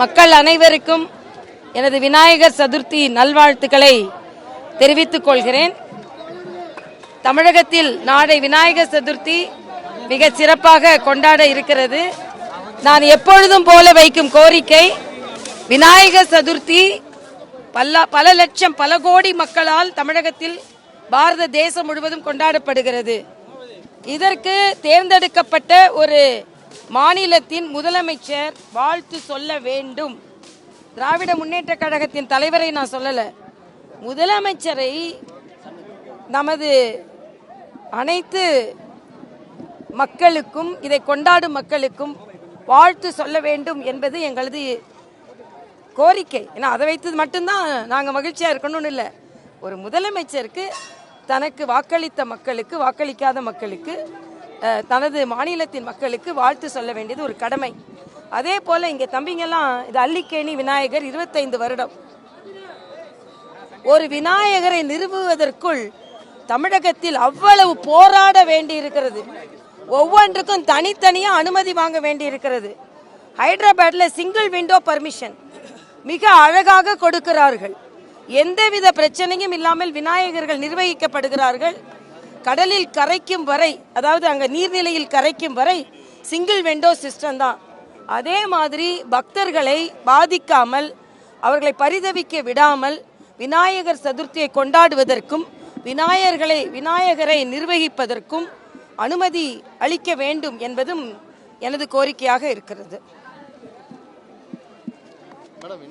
மக்கள் அனைவருக்கும் எனது விநாயகர் சதுர்த்தி நல்வாழ்த்துக்களை தெரிவித்துக் கொள்கிறேன். தமிழகத்தில் நாளை விநாயகர் சதுர்த்தி மிக சிறப்பாக கொண்டாட இருக்கிறது. நான் எப்பொழுதும் போல வைக்கும் கோரிக்கை, விநாயகர் சதுர்த்தி பல லட்சம் பல கோடி மக்களால் தமிழகத்தில் பாரத தேசம் முழுவதும் கொண்டாடப்படுகிறது. இதற்கு தேர்ந்தெடுக்கப்பட்ட ஒரு மாநிலத்தின் முதலமைச்சர் வாழ்த்து சொல்ல வேண்டும். திராவிட முன்னேற்ற கழகத்தின் தலைவரை நான் சொல்லல, முதலமைச்சரை நமது அனைத்து மக்களுக்கும் இதை கொண்டாடும் மக்களுக்கும் வாழ்த்து சொல்ல வேண்டும் என்பது எங்களது கோரிக்கை. ஏன்னா அதை வைத்து மட்டும்தான் நாங்கள் மகிழ்ச்சியா இருக்கணும்னு இல்லை, ஒரு முதலமைச்சருக்கு தனக்கு வாக்களித்த மக்களுக்கு வாக்களிக்காத மக்களுக்கு தனது மாநிலத்தின் மக்களுக்கு வாழ்த்து சொல்ல வேண்டியது ஒரு கடமை. அதே போல இங்க தம்பிங்கெல்லாம் இது அல்லிக்கேணி விநாயகர் 25 வருடம். ஒரு விநாயகரை நிறுவுவதற்குள் தமிழகத்தில் அவ்வளவு போராட வேண்டி இருக்கிறது. ஒவ்வொன்றுக்கும் தனித்தனியா அனுமதி வாங்க வேண்டி இருக்கிறது. ஹைதராபாத்ல சிங்கிள் விண்டோ பர்மிஷன் மிக அழகாக கொடுக்கிறார்கள். எந்தவித பிரச்சனையும் இல்லாமல் விநாயகர்கள் நிர்வகிக்கப்படுகிறார்கள். கடலில் கரைக்கும் வரை, அதாவது அங்க நீர்நிலையில் கரைக்கும் வரை சிங்கிள் விண்டோ சிஸ்டம் தான். அதே மாதிரி பக்தர்களை பாதிக்காமல், அவர்களை பரிதவிக்க விடாமல் விநாயகர் சதுர்த்தியை கொண்டாடுவதற்கும் விநாயகரை நிர்வகிப்பதற்கும் அனுமதி அளிக்க வேண்டும் என்பதும் எனது கோரிக்கையாக இருக்கிறது. மேடம்,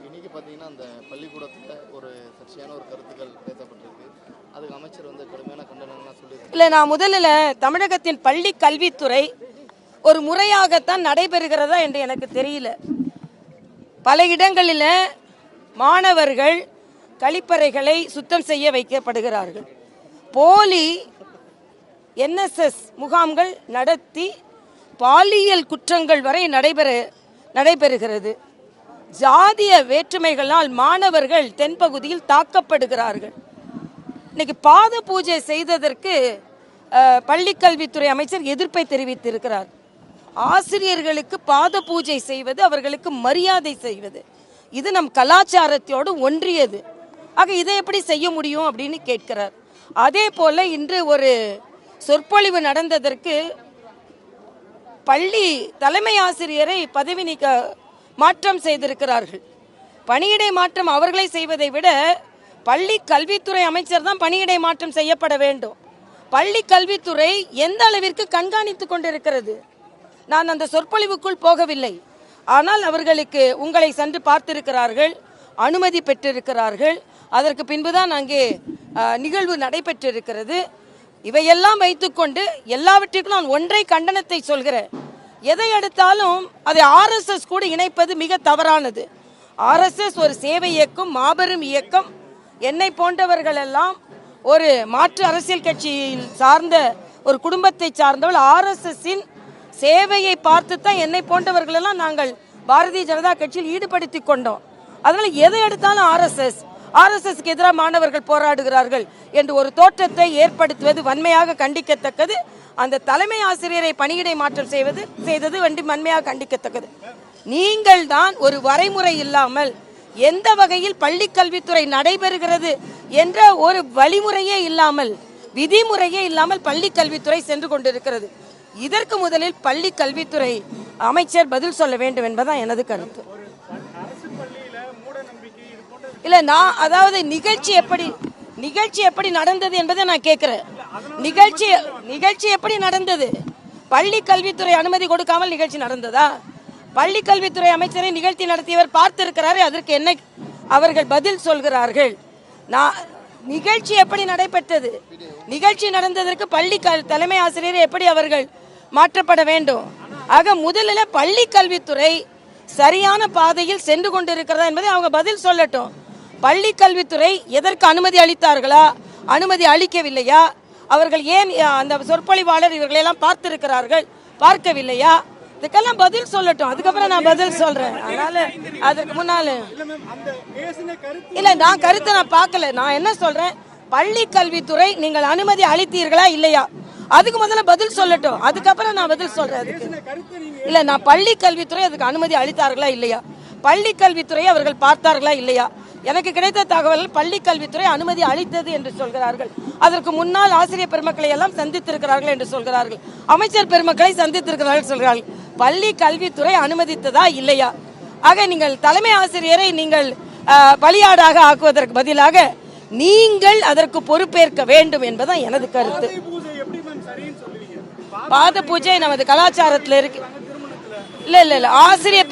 இன்னைக்கு பார்த்தீங்கன்னா அந்த பள்ளிக்கூடத்தில் ஒரு சர்ச்சையான ஒரு கருத்துக்கள் பேசப்பட்டிருக்கு. அதுக்கு அமைச்சர் கடுமையான கண்டனங்கள்லாம் சொல்லியிருக்காங்க. இல்லை, நான் முதல்ல தமிழகத்தின் பள்ளி கல்வித்துறை ஒரு முறையாகத்தான் நடைபெறுகிறதா என்று எனக்கு தெரியல. பல இடங்களில் மாணவர்கள் கழிப்பறைகளை சுத்தம் செய்ய வைக்கப்படுகிறார்கள். போலி NSS முகாம்கள் நடத்தி பாலியல் குற்றங்கள் வரை நடைபெறுகிறது. ஜாதிய வேற்றுமைகளால் மாணவர்கள் தென்பகுதியில் தாக்கப்படுகிறார்கள். இன்னைக்கு பாத பூஜை செய்ததற்கு பள்ளிக்கல்வித்துறை அமைச்சர் எதிர்ப்பை தெரிவித்திருக்கிறார். ஆசிரியர்களுக்கு பாத பூஜை செய்வது, அவர்களுக்கு மரியாதை செய்வது, இது நம் கலாச்சாரத்தோடு ஒன்றியது. ஆக இதை எப்படி செய்ய முடியும் அப்படின்னு கேட்கிறார். அதே போல இன்று ஒரு சொற்பொழிவு நடந்ததற்கு பள்ளி தலைமை ஆசிரியரை பதவி நீக்க மாற்றம் செய்திருக்கிறார்கள். பணியிடை மாற்றம் அவர்களை செய்வதை விட பள்ளி கல்வித்துறை அமைச்சர் தான் பணியிடை மாற்றம் செய்யப்பட வேண்டும். பள்ளி கல்வித்துறை எந்த அளவிற்கு கண்காணித்துக் கொண்டிருக்கிறது? நான் அந்த சொற்பொழிவுக்குள் போகவில்லை. ஆனால் அவர்களுக்கு உங்களை சென்று பார்த்திருக்கிறார்கள், அனுமதி பெற்றிருக்கிறார்கள். அதற்கு பின்புதான் அங்கே நிகழ்வு நடைபெற்றிருக்கிறது. இவையெல்லாம் வைத்துக்கொண்டு எல்லாவற்றிற்கும் நான் ஒன்றை கண்டனத்தை சொல்கிறேன். எதை எடுத்தாலும் அதை RSS கூட இணைப்பது மிக தவறானது. RSS ஒரு சேவை இயக்கம், மாபெரும் இயக்கம். என்னை போன்றவர்கள் எல்லாம் ஒரு மாற்று அரசியல் கட்சியில் சார்ந்த ஒரு குடும்பத்தை சார்ந்தவள். RSSஇன் சேவையை பார்த்து தான் என்னை போன்றவர்கள் எல்லாம் நாங்கள் பாரதிய ஜனதா கட்சியில் ஈடுபடுத்தி கொண்டோம். அதனால எதை எடுத்தாலும் RSSக்கு எதிராக மாணவர்கள் போராடுகிறார்கள் என்று ஒரு தோற்றத்தை ஏற்படுத்துவது வன்மையாக கண்டிக்கத்தக்கது. அந்த தலைமை ஆசிரியரை பணியிடை மாற்றம் செய்தது வன்மையாக கண்டிக்கத்தக்கது. நீங்கள் தான் ஒரு வரைமுறை இல்லாமல், எந்த வகையில் பள்ளி கல்வித்துறை நடைபெறுகிறது என்ற ஒரு வழிமுறையே இல்லாமல், விதிமுறையே இல்லாமல் பள்ளி கல்வித்துறை சென்று கொண்டிருக்கிறது. இதற்கு முதலில் பள்ளி கல்வித்துறை அமைச்சர் பதில் சொல்ல வேண்டும் என்பதுதான் எனது கருத்து. இல்ல, நான் அதாவது நிகழ்ச்சி எப்படி நடந்தது என்பதை நான் கேட்கிறேன். நிகழ்ச்சி எப்படி நடந்தது? பள்ளி கல்வித்துறை அனுமதி கொடுக்காமல் நிகழ்ச்சி நடந்ததா? பள்ளி கல்வித்துறை அமைச்சரை நிகழ்ச்சி நடத்தியவர் பார்த்திருக்கிறாரு. அதற்கு என்ன அவர்கள் பதில் சொல்கிறார்கள்? நிகழ்ச்சி எப்படி நடைபெற்றது? நிகழ்ச்சி நடந்ததற்கு பள்ளி தலைமை ஆசிரியர் எப்படி அவர்கள் மாற்றப்பட வேண்டும்? ஆக முதலில் பள்ளி கல்வித்துறை சரியான பாதையில் சென்று கொண்டிருக்கிறதா என்பதை அவங்க பதில் சொல்லட்டும். பள்ளி கல்வித்துறை எதற்கு அனுமதி அளித்தார்களா, அனுமதி அளிக்கவில்லையா? அவர்கள் ஏன் அந்த சொற்பொழிவாளர் இவர்களெல்லாம் பார்த்திருக்கிறார்கள், பார்க்கவில்லையா? இதுக்கெல்லாம் பதில் சொல்லட்டும். அதுக்கப்புறம் நான் பதில் சொல்றேன். அதனால அதுக்கு முன்னால இல்ல, நான் கருத்தை நான் பார்க்கல. நான் என்ன சொல்றேன், பள்ளி கல்வித்துறை நீங்கள் அனுமதி அளித்தீர்களா இல்லையா? அதுக்கு முதல்ல பதில் சொல்லட்டும், அதுக்கப்புறம் நான் பதில் சொல்றேன். அதுக்கு இல்ல, நான் பள்ளி கல்வித்துறை அதுக்கு அனுமதி அளித்தார்களா இல்லையா, பள்ளி கல்வித்துறையை அவர்கள் பார்த்தார்களா இல்லையா, எனக்கு கிடைத்த தகவல் பள்ளி கல்வித்துறை அனுமதி அளித்தது என்று சொல்கிறார்கள். அதற்கு முன்னால் ஆசிரியர் பெருமக்களை எல்லாம் சந்தித்திருக்கிறார்கள் என்று சொல்கிறார்கள், அமைச்சர் பெருமக்களை சந்தித்திருக்கிறார்கள் சொல்கிறார்கள். பள்ளி கல்வித்துறை அனுமதித்ததா இல்லையா? ஆக நீங்கள் தலைமை ஆசிரியரை நீங்கள் பலியாடாக ஆக்குவதற்கு பதிலாக நீங்கள் அதற்கு பொறுப்பேற்க வேண்டும் என்பதுதான் எனது கருத்து. பாத பூஜை நமது கலாச்சாரத்தில் இருக்கு. இல்ல இல்ல இல்ல, ஆசிரியர்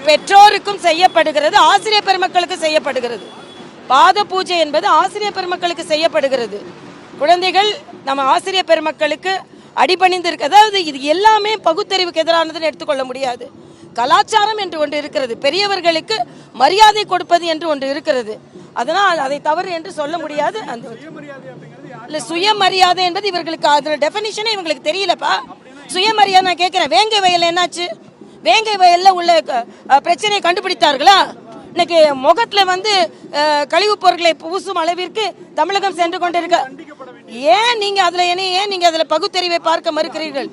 பெற்றோருக்கும் செய்யப்படுகிறது, ஆசிரியர் பெருமக்களுக்கு செய்யப்படுகிறது. பாத பூஜை என்பது ஆசிரியர் பெருமக்களுக்கு செய்யப்படுகிறது. குழந்தைகள் நம்ம ஆசிரியர் பெருமக்களுக்கு அடிபணிந்து இருக்கு. அதாவது இது எல்லாமே பகுத்தறிவுக்கு எதிரானதுன்னு எடுத்துக்கொள்ள முடியாது. கலாச்சாரம் என்று ஒன்று இருக்கிறது, பெரியவர்களுக்கு மரியாதை கொடுப்பது என்று ஒன்று இருக்கிறது. அதனால் அதை தவறு என்று சொல்ல முடியாது. அந்த இல்ல, சுயமரியாதை என்பது இவர்களுக்கு அதோட டெஃபினிஷனே இவங்களுக்கு தெரியலப்பா. சுயமரியாதை நான் கேட்கிறேன், வேங்கை வயல் என்னாச்சு? வேங்கை வயல்ல உள்ள பிரச்சனையை கண்டுபிடித்தார்களா? இன்னைக்கு முகத்துல கழிவுப் பொருட்களை பூசும் அளவிற்கு தமிழகம் சென்று கொண்டிருக்க. ஏன் நீங்க அதுல பகுத்தறிவை பார்க்க மறுக்கிறீர்கள்?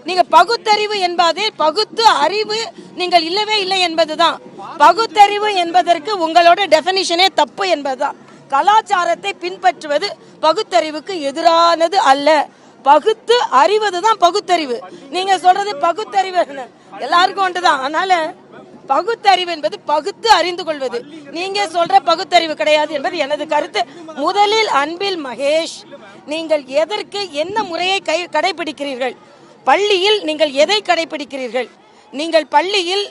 நீங்க பகுத்தறிவு என்பதே பகுத்து அறிவு நீங்கள் இல்லவே இல்லை என்பதுதான். பகுத்தறிவு என்பதற்கு உங்களோட டெஃபினிஷனே தப்பு என்பதுதான். கலாச்சாரத்தை பின்பற்றுவது பகுத்தறிவுக்கு எதிரானது அல்ல. பகுத்து அறிவதுதான் பகுத்தறிவு. நீங்க சொல்றது பகுத்தறிவு எல்லாருக்கும் ஒன்றுதான். அதனால பகுத்தறிவு என்பது பகுத்து அறிந்து கொள்வது. நீங்க சொல்ற பகுத்தறிவு கிடையாது என்பது எனது கருத்து. முதலில் அன்பில் மகேஷ், நீங்கள் எதற்கு என்ன முறையை கடைபிடிக்கிறீர்கள்? பள்ளியில் நீங்கள் எதை கடைபிடிக்கிறீர்கள்? நீங்கள் பள்ளியில்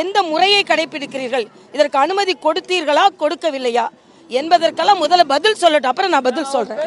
எந்த முறையை கடைபிடிக்கிறீர்கள்? இதற்கு அனுமதி கொடுத்தீர்களா கொடுக்கவில்லையா என்பதற்கெல்லாம் முதல்ல பதில் சொல்லட்டும், அப்புறம் நான் பதில் சொல்றேன்.